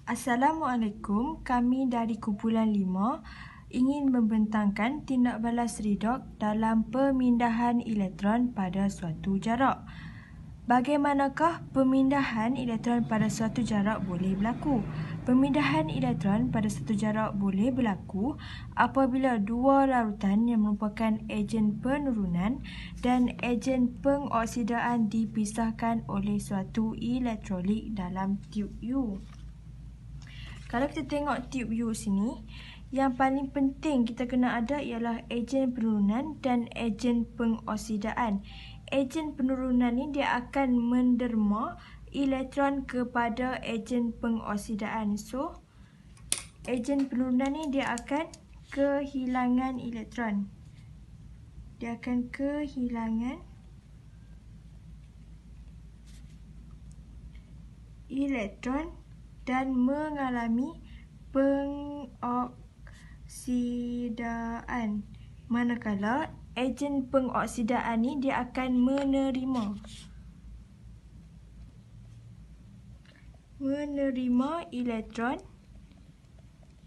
Assalamualaikum, kami dari kumpulan 5 ingin membentangkan tindak balas redox dalam pemindahan elektron pada suatu jarak. Bagaimanakah pemindahan elektron pada suatu jarak boleh berlaku? Pemindahan elektron pada suatu jarak boleh berlaku apabila dua larutan yang merupakan ejen penurunan dan ejen pengoksidaan dipisahkan oleh suatu elektrolit dalam tiub U. Kalau kita tengok tiub U sini, yang paling penting kita kena ada ialah ejen penurunan dan ejen pengoksidaan. Ejen penurunan ni dia akan menderma elektron kepada ejen pengoksidaan. So, ejen penurunan ni dia akan kehilangan elektron. Dia akan kehilangan elektron dan mengalami pengoksidaan. Manakala ejen pengoksidaan ni dia akan menerima elektron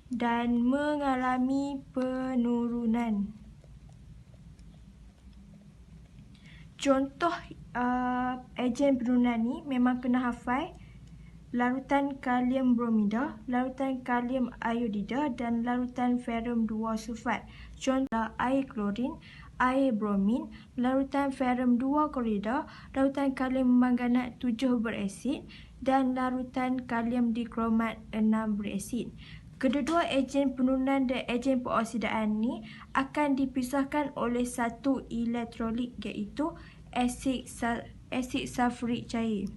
dan mengalami penurunan. Contoh ejen penurunan ni memang kena hafal. Larutan kalium bromida, larutan kalium iodida dan larutan ferrum 2 sulfat. Contoh air klorin, air bromin, larutan ferrum 2 klorida, larutan kalium manganat 7 berasid dan larutan kalium dikromat 6 berasid. Kedua-dua ejen penurunan dan ejen pengoksidaan ni akan dipisahkan oleh satu elektrolit iaitu asid sulfurik cair.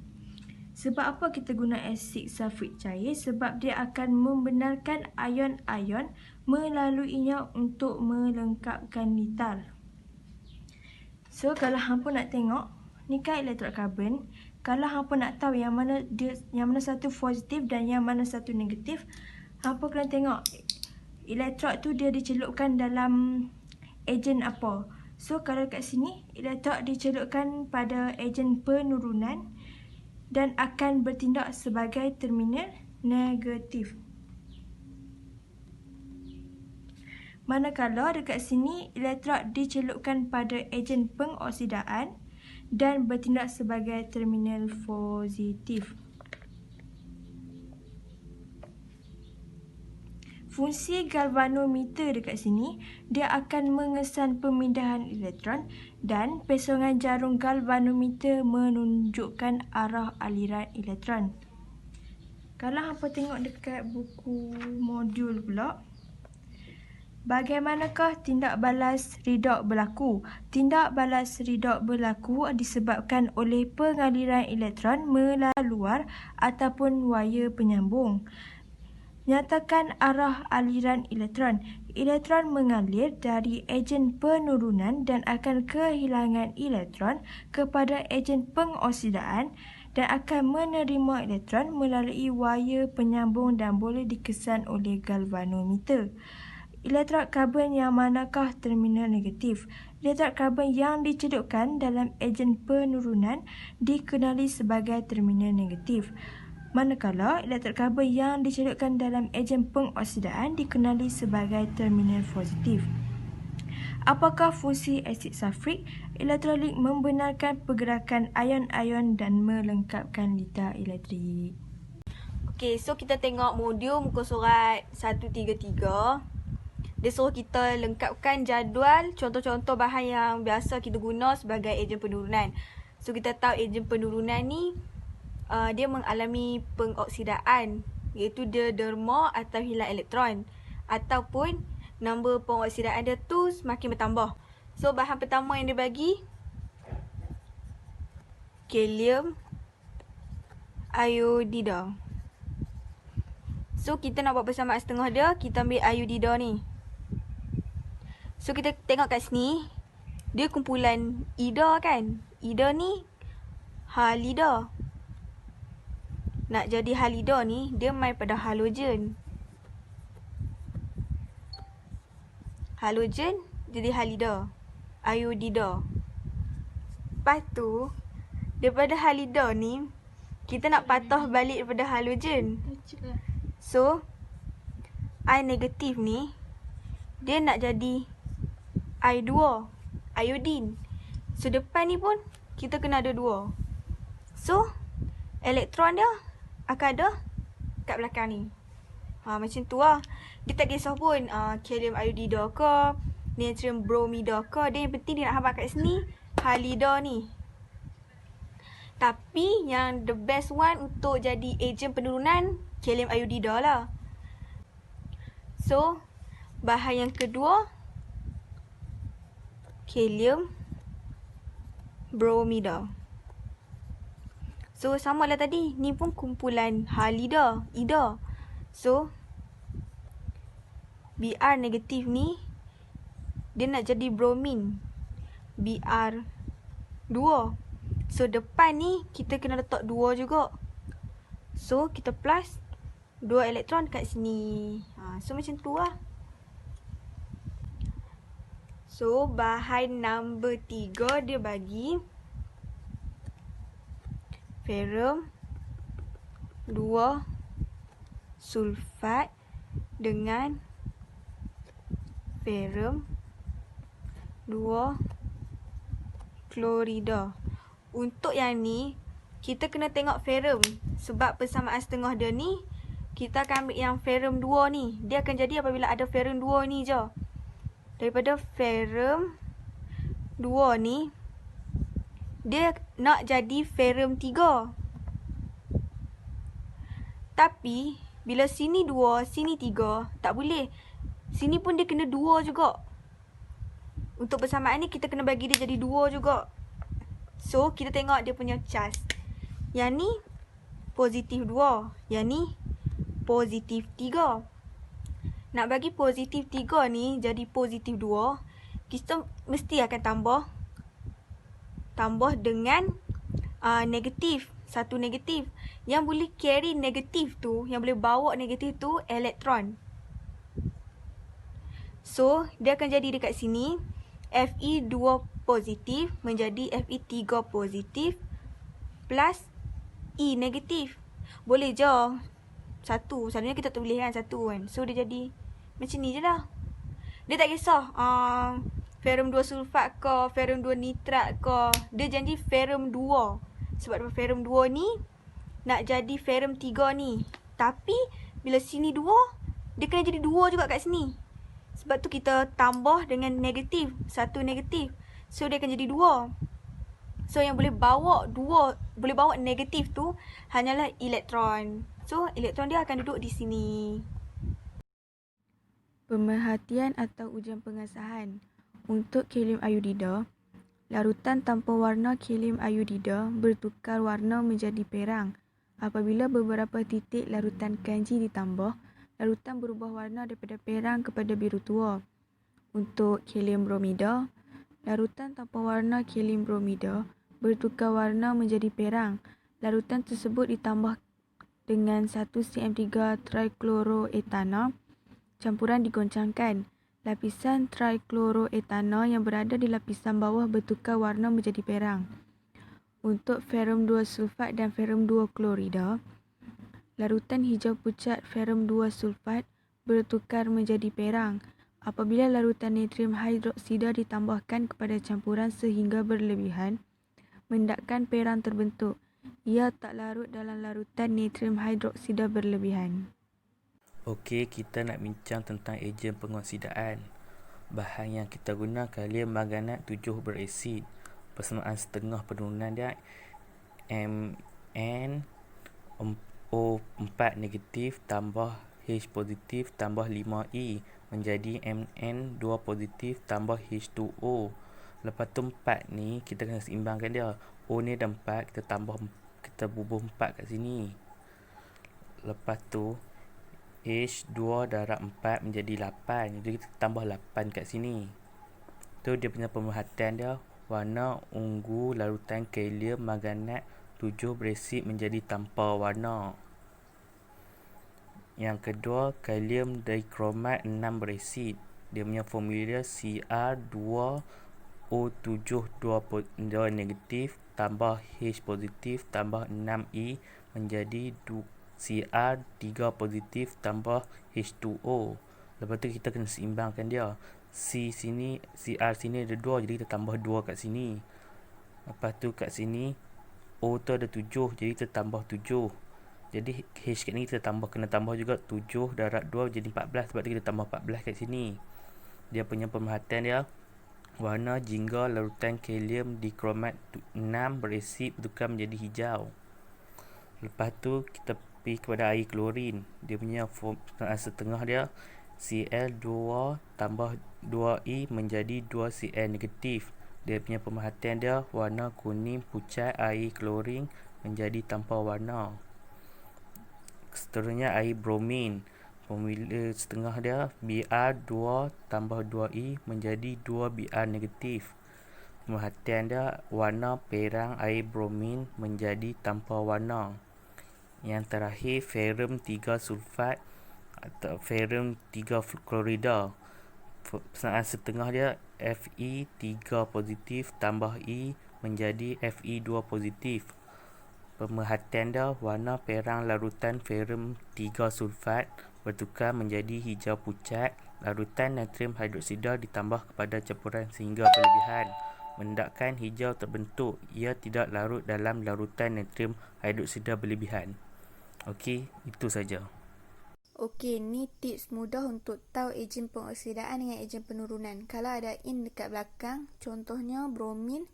Sebab apa kita guna asid sulfurik cair? Sebab dia akan membenarkan ion-ion melaluinya untuk melengkapkan litar. So, kalau hampa nak tengok, ni kan elektrod karbon. Kalau hampa nak tahu yang mana satu positif dan yang mana satu negatif, hampa kena tengok elektrod tu dia dicelupkan dalam ejen apa. So, kalau kat sini, elektrod dicelupkan pada ejen penurunan dan akan bertindak sebagai terminal negatif. Manakala dekat sini elektrod dicelupkan pada ejen pengoksidaan dan bertindak sebagai terminal positif. Fungsi galvanometer dekat sini, dia akan mengesan pemindahan elektron dan pesongan jarum galvanometer menunjukkan arah aliran elektron. Kalau hampa tengok dekat buku modul pula, bagaimanakah tindak balas redox berlaku? Tindak balas redox berlaku disebabkan oleh pengaliran elektron melalui luar ataupun wayar penyambung. Nyatakan arah aliran elektron. Elektron mengalir dari ejen penurunan dan akan kehilangan elektron kepada ejen pengoksidaan dan akan menerima elektron melalui wayar penyambung dan boleh dikesan oleh galvanometer. Elektrod karbon yang manakah terminal negatif? Elektrod karbon yang dicelupkan dalam ejen penurunan dikenali sebagai terminal negatif. Manakala elektrod karbon yang dicelupkan dalam ejen pengoksidaan dikenali sebagai terminal positif. Apakah fungsi asid sulfurik? Elektrolit membenarkan pergerakan ion-ion dan melengkapkan litar elektrik. Okey, so kita tengok modul muka surat 133. Dia suruh kita lengkapkan jadual contoh-contoh bahan yang biasa kita guna sebagai ejen penurunan. So kita tahu ejen penurunan ni dia mengalami pengoksidaan, iaitu dia derma atau hilang elektron, ataupun nombor pengoksidaan dia tu semakin bertambah. So bahan pertama yang dia bagi kalium iodida. So kita nak buat persamaan setengah dia, kita ambil iodida ni. So kita tengok kat sini, dia kumpulan ida kan. Ida ni halida. Nak jadi halida ni, dia main pada halogen. Halogen jadi halida. Iodida. Lepas tu, daripada halida ni, kita nak patah balik daripada halogen. So, I negatif ni, dia nak jadi I2, iodine. So, depan ni pun kita kena ada 2. So, elektron dia akan ada kat belakang ni. Macam tu lah. Dia tak kisah pun kalium iodida ke, natrium bromida ke. Dia yang penting dia nak hambat kat sini halida ni. Tapi yang the best one untuk jadi ejen penurunan kalium iodida lah. So, bahan yang kedua kalium bromida. So, sama lah tadi. Ni pun kumpulan halida, ida. So, Br negatif ni, dia nak jadi bromin. Br2. So, depan ni, kita kena letak 2 juga. So, kita plus 2 elektron kat sini. So, macam tu lah. So, bahan number 3 dia bagi ferrum 2 sulfat dengan ferrum 2 klorida. Untuk yang ni, kita kena tengok ferrum. Sebab persamaan setengah dia ni, kita akan ambil yang ferrum 2 ni. Dia akan jadi apabila ada ferrum 2 ni je. Daripada ferrum 2 ni, dia nak jadi ferrum 3. Tapi, bila sini 2, sini 3, tak boleh. Sini pun dia kena 2 juga. Untuk persamaan ni, kita kena bagi dia jadi 2 juga. So, kita tengok dia punya charge. Yang ni, positif 2. Yang ni, positif 3. Nak bagi positif 3 ni jadi positif 2, kita mesti akan tambah dengan negatif. Satu negatif. Yang boleh carry negatif tu, yang boleh bawa negatif tu, elektron. So, dia akan jadi dekat sini, Fe2 positif menjadi Fe3 positif plus E negatif. Boleh je. Satu. Selalunya kita tak boleh kan satu kan. So, dia jadi macam ni je lah. Dia tak kisah ferrum 2 sulfat ke, ferrum 2 nitrat ke. Dia jadi ferrum 2. Sebab ferrum 2 ni nak jadi ferrum 3 ni. Tapi, bila sini 2, dia kena jadi 2 juga kat sini. Sebab tu kita tambah dengan negatif. Satu negatif. So, dia akan jadi 2. So, yang boleh bawa negatif tu hanyalah elektron. So, elektron dia akan duduk di sini. Pemerhatian atau ujian pengesahan. Untuk kalium iodida, larutan tanpa warna kalium iodida bertukar warna menjadi perang. Apabila beberapa titik larutan kanji ditambah, larutan berubah warna daripada perang kepada biru tua. Untuk kalium bromida, larutan tanpa warna kalium bromida bertukar warna menjadi perang. Larutan tersebut ditambah dengan 1 cm3 trichloroetana. Campuran digoncangkan. Lapisan trichloroetana yang berada di lapisan bawah bertukar warna menjadi perang. Untuk ferrum 2 sulfat dan ferrum 2 klorida, larutan hijau pucat ferrum 2 sulfat bertukar menjadi perang apabila larutan natrium hidroksida ditambahkan kepada campuran sehingga berlebihan, mendakkan perang terbentuk. Ia tak larut dalam larutan natrium hidroksida berlebihan. Okey, kita nak bincang tentang ejen pengoksidaan. Bahan yang kita guna kalium manganat 7 beresid. Persamaan setengah penurunan dia MnO4 negatif tambah H positif tambah 5E menjadi Mn2 positif tambah H2O. Lepas tu 4 ni kita kena seimbangkan dia. O ni ada 4, kita bubuh 4 kat sini. Lepas tu H2 darab 4 menjadi 8. Jadi kita tambah 8 kat sini. Tu dia punya pemerhatian dia. Warna ungu larutan kalium manganat 7 beresid menjadi tanpa warna. Yang kedua, kalium dikromat 6 beresid. Dia punya formula Cr2O7 2 negatif tambah H positif tambah 6E menjadi Cr3 positif tambah H2O. Lepas tu kita kena seimbangkan dia. Cr sini ada 2, jadi kita tambah 2 kat sini. Lepas tu kat sini O tu ada 7, jadi kita tambah 7. Jadi H kat ni kita kena tambah juga 7 darab 2 jadi 14. Sebab tu kita tambah 14 kat sini. Dia punya pemerhatian dia, warna jingga larutan kalium dikromat 6 beresid bertukar menjadi hijau. Lepas tu kita pergi kepada air klorin. Dia punya setengah dia Cl2 tambah 2E menjadi 2Cl negatif. Dia punya pemerhatian dia, warna kuning pucat air klorin menjadi tanpa warna. Seterusnya air bromin. Formula setengah dia Br2 tambah 2E menjadi 2Br negatif. Pemerhatian dia, warna perang air bromin menjadi tanpa warna. Yang terakhir ferrum 3 sulfat atau ferrum 3 klorida. Persamaan setengah dia Fe3 positif tambah E menjadi Fe2 positif. Pemerhatian dia, warna perang larutan ferrum 3 sulfat bertukar menjadi hijau pucat. Larutan natrium hidroksida ditambah kepada campuran sehingga berlebihan, mendakan hijau terbentuk. Ia tidak larut dalam larutan natrium hidroksida berlebihan. Okey, itu saja. Okey, ni tips mudah untuk tahu ejen pengoksidaan dengan ejen penurunan. Kalau ada in dekat belakang, contohnya bromin,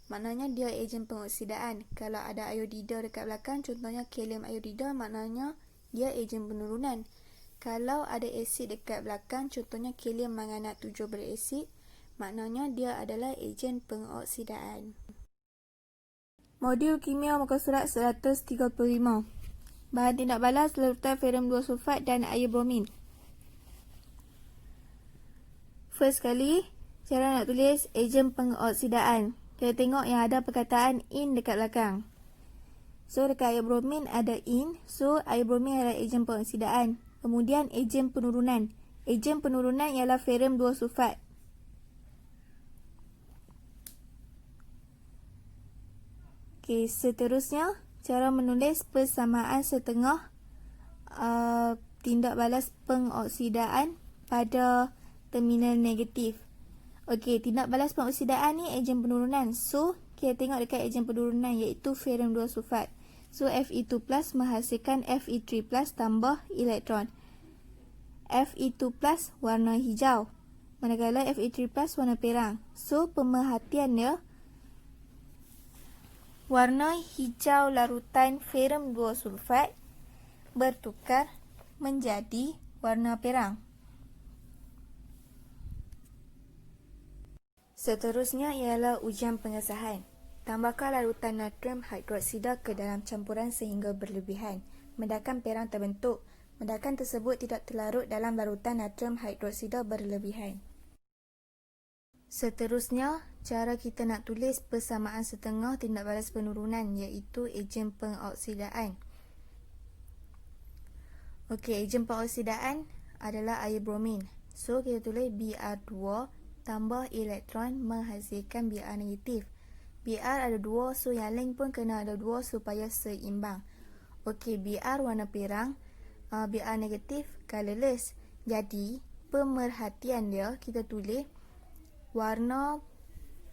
maknanya dia ejen pengoksidaan. Kalau ada iodida dekat belakang, contohnya kalium iodida, maknanya dia ejen penurunan. Kalau ada asid dekat belakang, contohnya kalium manganat 7 beresid, maknanya dia adalah ejen pengoksidaan. Modul kimia muka surat 135. Bahan tindak balas larutan ferrum 2 sulfat dan air bromin. First kali, cara nak tulis ejen pengoksidaan. Kita tengok yang ada perkataan in dekat belakang. So, dekat air bromin ada in. So, air bromin adalah ejen pengoksidaan. Kemudian, ejen penurunan. Ejen penurunan ialah ferrum 2 sulfat. Okey, seterusnya, cara menulis persamaan setengah tindak balas pengoksidaan pada terminal negatif. Okey, tindak balas pengoksidaan ni ejen penurunan. So, kita tengok dekat ejen penurunan iaitu ferrum 2 sulfat. So, Fe2+ menghasilkan Fe3+ tambah elektron. Fe2+ warna hijau, manakala Fe3+ warna perang. So, pemerhatian dia, warna hijau larutan ferrum 2 sulfat bertukar menjadi warna perang. Seterusnya ialah ujian pengesahan. Tambahkan larutan natrium hidroksida ke dalam campuran sehingga berlebihan. Mendakan perang terbentuk. Mendakan tersebut tidak terlarut dalam larutan natrium hidroksida berlebihan. Seterusnya, cara kita nak tulis persamaan setengah tindak balas penurunan iaitu ejen pengoksidaan. Okey, ejen pengoksidaan adalah air bromin. So, kita tulis Br2 tambah elektron menghasilkan Br negatif. Br ada 2, so yang lain pun kena ada 2 supaya seimbang. Okey, Br warna perang, Br negatif colorless. Jadi, pemerhatian dia kita tulis warna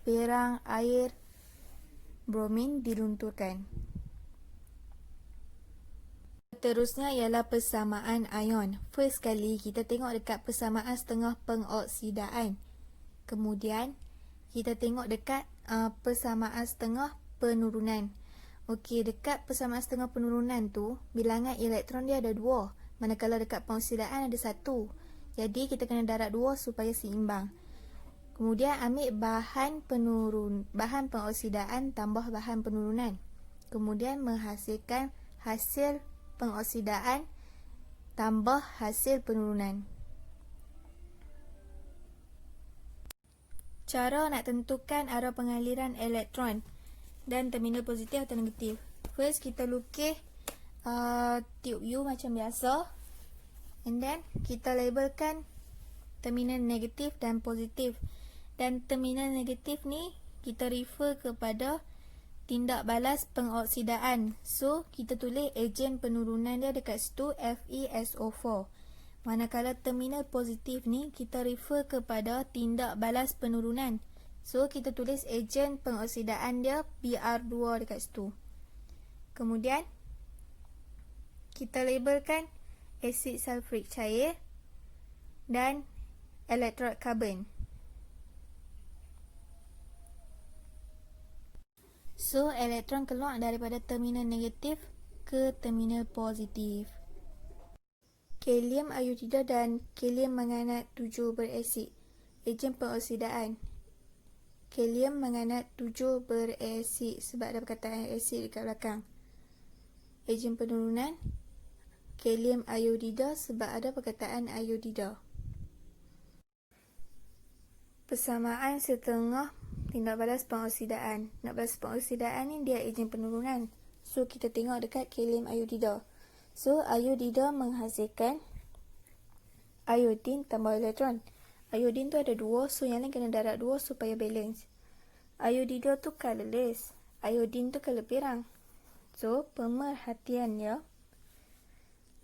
perang air bromin dilunturkan. Seterusnya ialah persamaan ion. First kali kita tengok dekat persamaan setengah pengoksidaan. Kemudian kita tengok dekat persamaan setengah penurunan. Okey, dekat persamaan setengah penurunan tu bilangan elektron dia ada 2, manakala dekat pengoksidaan ada 1. Jadi kita kena darab 2 supaya seimbang. Kemudian ambil bahan pengoksidaan tambah bahan penurunan. Kemudian menghasilkan hasil pengoksidaan tambah hasil penurunan. Cara nak tentukan arah pengaliran elektron dan terminal positif atau negatif. First, kita lukis tube U macam biasa. And then, kita labelkan terminal negatif dan positif. Dan terminal negatif ni, kita refer kepada tindak balas pengoksidaan. So, kita tulis ejen penurunan dia dekat situ FeSO4. Manakala terminal positif ni, kita refer kepada tindak balas penurunan. So, kita tulis ejen pengoksidaan dia Br2 dekat situ. Kemudian, kita labelkan asid sulfurik cair dan elektrod karbon. So, elektron keluar daripada terminal negatif ke terminal positif. Kalium iodida dan kalium manganat 7 berasid. Ejen pengoksidaan. Kalium manganat 7 berasid sebab ada perkataan asid dekat belakang. Ejen penurunan. Kalium iodida sebab ada perkataan iodida. Persamaan setengah tindak balas pengoksidaan. Tindak balas pengoksidaan ni dia ejen penurunan. So, kita tengok dekat kalium iodida. So, iodida menghasilkan iodin tambah elektron. Iodin tu ada 2, so yang lain kena darab 2 supaya balance. Iodida tu colourless. Iodin tu colour pirang. So, pemerhatiannya,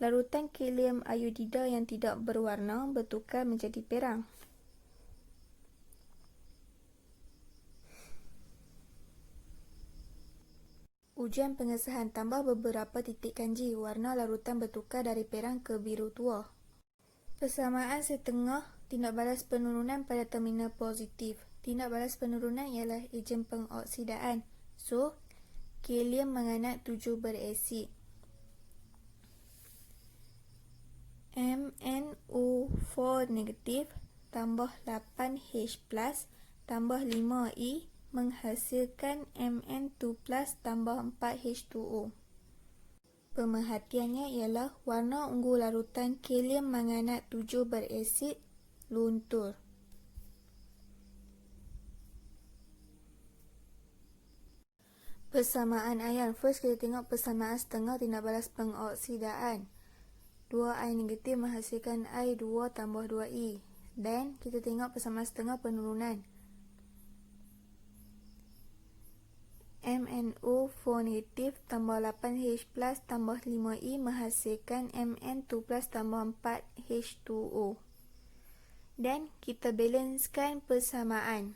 larutan kalium iodida yang tidak berwarna bertukar menjadi pirang. Ujian pengesahan, tambah beberapa titik kanji. Warna larutan bertukar dari perang ke biru tua. Persamaan setengah tindak balas penurunan pada terminal positif. Tindak balas penurunan ialah ejen pengoksidaan. So, kalium manganat 7 berasid. MnO4 negatif tambah 8H plus tambah 5E menghasilkan Mn2 plus tambah 4H2O. Pemerhatiannya ialah warna ungu larutan kalium manganat 7 berasid luntur. Persamaan ion. First kita tengok persamaan setengah tindak balas pengoksidaan. 2I negatif menghasilkan I2 tambah 2I. Dan kita tengok persamaan setengah penurunan. MnO4 negatif tambah 8H plus tambah 5I menghasilkan Mn2 plus tambah 4H2O. Dan kita balancekan persamaan.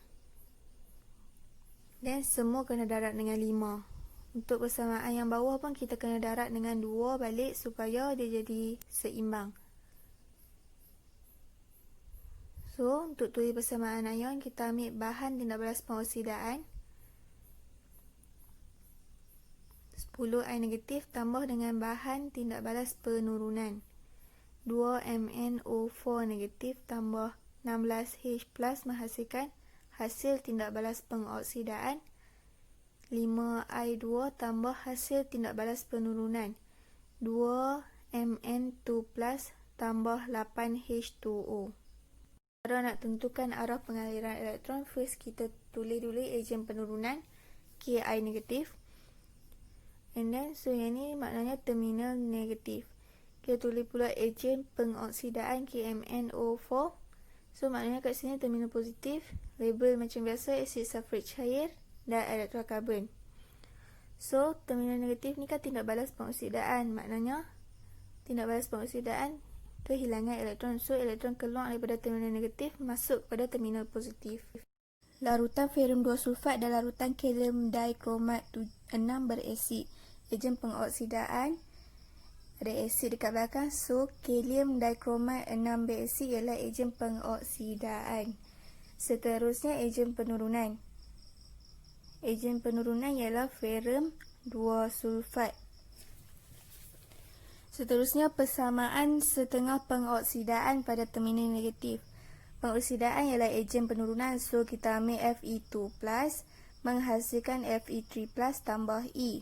Dan semua kena darab dengan 5. Untuk persamaan yang bawah pun kita kena darab dengan 2 balik supaya dia jadi seimbang. So, untuk tulis persamaan ion, kita ambil bahan tindak balas pengoksidaan. 10I negatif tambah dengan bahan tindak balas penurunan. 2MnO4 negatif tambah 16H plus menghasilkan hasil tindak balas pengoksidaan. 5I2 tambah hasil tindak balas penurunan. 2Mn2 plus tambah 8H2O. Kalau nak tentukan arah pengaliran elektron, first kita tulis dulu ejen penurunan Ki negatif. And then, so yang ni maknanya terminal negatif. Kita tulis pula ejen pengoksidaan KMnO4. So, maknanya kat sini terminal positif. Label macam biasa, asid sulfurik cair dan elektron karbon. So, terminal negatif ni kan tindak balas pengoksidaan. Maknanya, tindak balas pengoksidaan kehilangan elektron. So, elektron keluar daripada terminal negatif masuk kepada terminal positif. Larutan ferrum 2 sulfat dan larutan kalium dikromat 6 berasid. Ejen pengoksidaan ada asid dekat belakang. So, kalium dikromat 6 berasid ialah ejen pengoksidaan. Seterusnya, ejen penurunan. Ejen penurunan ialah ferrum 2 sulfat. Seterusnya, persamaan setengah pengoksidaan pada terminal negatif. Pengoksidaan ialah ejen penurunan. So, kita ambil Fe2 plus menghasilkan Fe3 plus tambah E.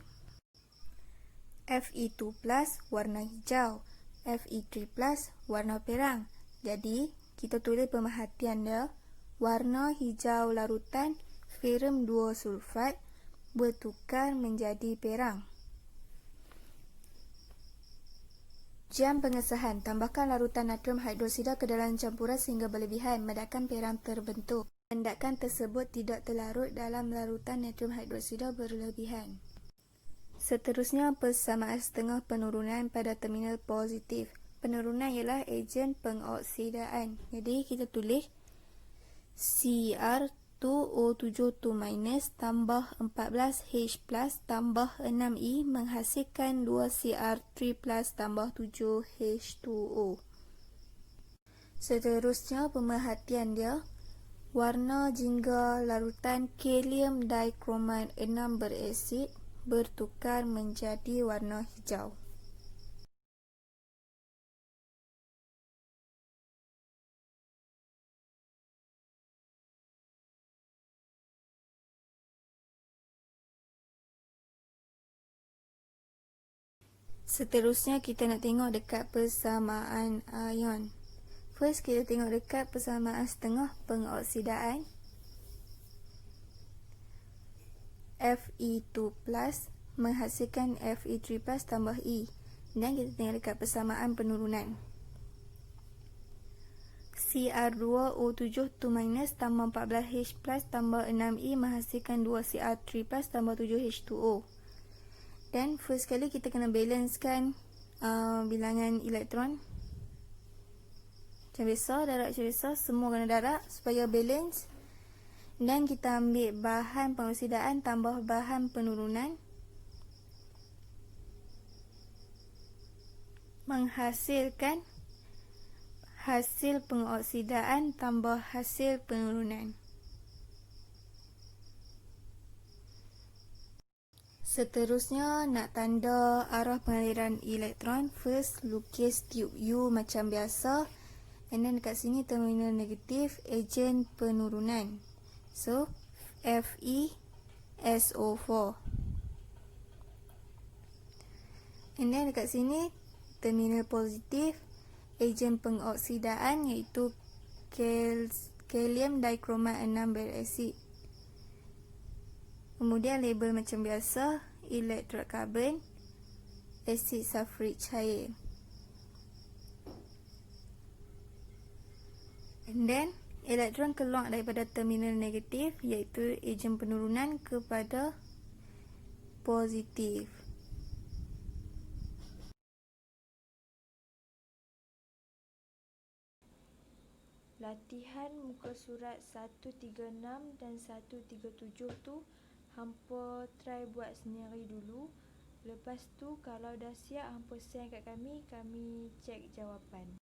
Fe2 plus warna hijau, Fe3 plus warna perang. Jadi, kita tulis pemerhatian dia. Warna hijau larutan ferrum 2 sulfat bertukar menjadi perang. Ujian pengesahan. Tambahkan larutan natrium hidroksida ke dalam campuran sehingga berlebihan, medakan perang terbentuk. Tindakan tersebut tidak terlarut dalam larutan natrium hidroksida berlebihan. Seterusnya, persamaan setengah penurunan pada terminal positif. Penurunan ialah ejen pengoksidaan. Jadi kita tulis Cr2O72- tambah 14H+ tambah 6E menghasilkan 2Cr3+ tambah 7H2O. Seterusnya, pemerhatian dia, warna jingga larutan kalium dikromat 6 berasid bertukar menjadi warna hijau. Seterusnya kita nak tengok dekat persamaan ion. First kita tengok dekat persamaan setengah pengoksidaan. Fe2+ menghasilkan Fe3+ tambah E. Dan kita tengok dekat persamaan penurunan. Cr2O72- tambah 14H+ tambah 6E menghasilkan 2Cr3+ tambah 7H2O. Dan first sekali kita kena balancekan bilangan elektron. Macam biasa, darab macam biasa, semua kena darab supaya balance. Dan kita ambil bahan pengoksidaan tambah bahan penurunan, menghasilkan hasil pengoksidaan tambah hasil penurunan. Seterusnya nak tanda arah pengaliran elektron. First lukis tube U macam biasa. And then dekat sini terminal negatif, ejen penurunan. So FeSO4. And then dekat sini terminal positif, ejen pengoksidaan iaitu kalium dikromat 6 berasid. Kemudian label macam biasa, elektrod karbon, asid sulfurik cair. And then elektron keluar daripada terminal negatif iaitu ejen penurunan kepada positif. Latihan muka surat 136 dan 137 tu hampa try buat sendiri dulu. Lepas tu kalau dah siap hampa send kat kami cek jawapan.